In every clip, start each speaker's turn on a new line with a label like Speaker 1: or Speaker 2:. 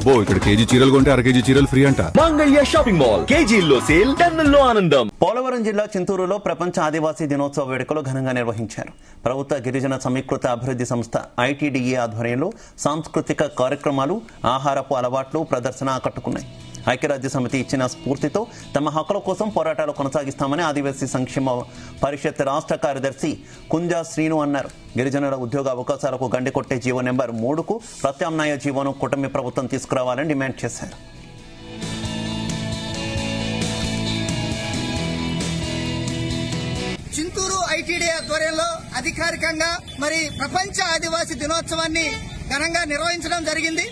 Speaker 1: అబ్బో ఇక్కడ కేజీ చీరలు కొంటే అర కేజీ చీరలు ఫ్రీ అంట.
Speaker 2: మంగళ్య షాపింగ్ మాల్, కేజీల్లో సేల్, టన్నుల్లో ఆనందం.
Speaker 3: పోలవరం జిల్లా చింతూరులో ప్రపంచ ఆదివాసీ దినోత్సవ వేడుకలు ఘనంగా నిర్వహించారు. ప్రభుత్వ గిరిజన సమీకృత అభివృద్ధి సంస్థ ఐటీడీఏ ఆధ్వర్యంలో సాంస్కృతిక కార్యక్రమాలు, ఆహారపు అలవాట్లు, ప్రదర్శన ఆకట్టుకున్నాయి. ఐక్యరాజ్య సమితి ఇచ్చిన స్ఫూర్తితో తమ హక్కుల కోసం పోరాటాలు కొనసాగిస్తామని ఆదివాసీ సంక్షేమ పరిషత్ రాష్ట్ర కార్యదర్శి కుంజా శ్రీను అన్నారు. గిరిజనుల ఉద్యోగ అవకాశాలకు గండి కొట్టే జీవో నెంబర్ 3కు ప్రత్యామ్నాయ జీవోను కూటమి ప్రభుత్వం తీసుకురావాలని డిమాండ్ చేశారు.
Speaker 4: చింతూరు ఐటీడీ ఆధ్వర్యంలో అధికారికంగా మరి ప్రపంచ ఆదివాసీ దినోత్సవాన్ని ఘనంగా నిర్వహించడం జరిగింది.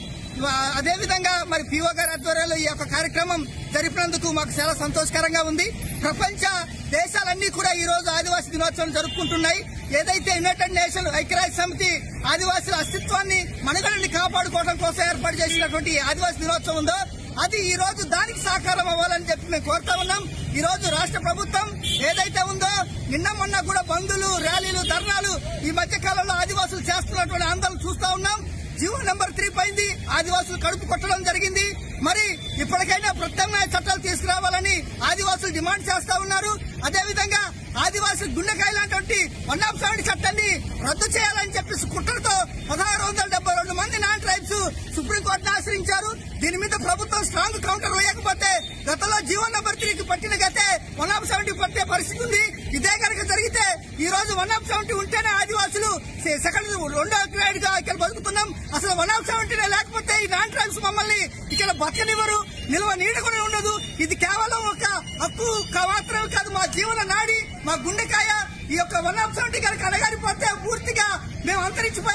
Speaker 4: అదేవిధంగా మరి పిఓ గారి ఆధ్వర్యంలో ఈ యొక్క కార్యక్రమం జరిపినందుకు మాకు చాలా సంతోషకరంగా ఉంది. ప్రపంచ దేశాలన్నీ కూడా ఈ రోజు ఆదివాసీ దినోత్సవం జరుపుకుంటున్నాయి. ఏదైతే యునైటెడ్ నేషన్ ఐక్యరాజ్య సమితి ఆదివాసుల అస్తిత్వాన్ని, మనుగడని కాపాడుకోవడం కోసం ఏర్పాటు చేసినటువంటి ఆదివాసీ దినోత్సవం ఉందో అది ఈ రోజు దానికి సాకారం అవ్వాలని చెప్పి మేము కోరుతా ఉన్నాం. ఈ రోజు రాష్ట్ర ప్రభుత్వం ఏదైతే ఉందో నిన్న మొన్న కూడా బంధులు, ర్యాలీలు, ధర్నాలు ఈ మధ్య కాలంలో ఆదివాసులు చేస్తున్నటువంటి ఆందోళన చూస్తా ఉన్నాం. జీవో నెంబర్ 3 పైంది ఆదివాసులు కడుపు కొట్టడం జరిగింది. మరి ఇప్పటికైనా ప్రత్యామ్నాయ చట్టాలు తీసుకురావాలని ఆదివాసులు డిమాండ్ చేస్తా ఉన్నారు. అదేవిధంగా ఆదివాసులు గుండెకాయలాంటి 170 చట్టాన్ని రద్దు చేయాలని చెప్పేసి కుట్రతో 1672 మంది నాన్ ట్రైబ్స్ సుప్రీంకోర్టును ఆశ్రయించారు. దీని మీద ప్రభుత్వం స్ట్రాంగ్ కౌంటర్ వేయకపోతే గతంలో జీవో నెంబర్ 3కి పట్టిన గతే 170 పట్టే పరిస్థితి ఉంది. ఇదే కనుక జరిగితే ఈ రోజు 170 ఉంటేనే ఆదివాసులు సెకండ్ 2వ గ్రేడ్ గా ఇక్కడ బతుకుతున్నాం. అసలు 170 లేకపోతే ఈ నాన్ ట్రైబ్స్ మమ్మల్ని ఇక్కడ బతకనివ్వరు, నిల్వ నీడ కూడా ఉండదు. ఇది కేవలం ఒక హక్కు మాత్రమే కాదు, మా జీవన నాడి, మా గుండెకాయ. ఈ యొక్క 170 కనుక అడగారిపోతే పూర్తిగా మేము అంతరించిపోయి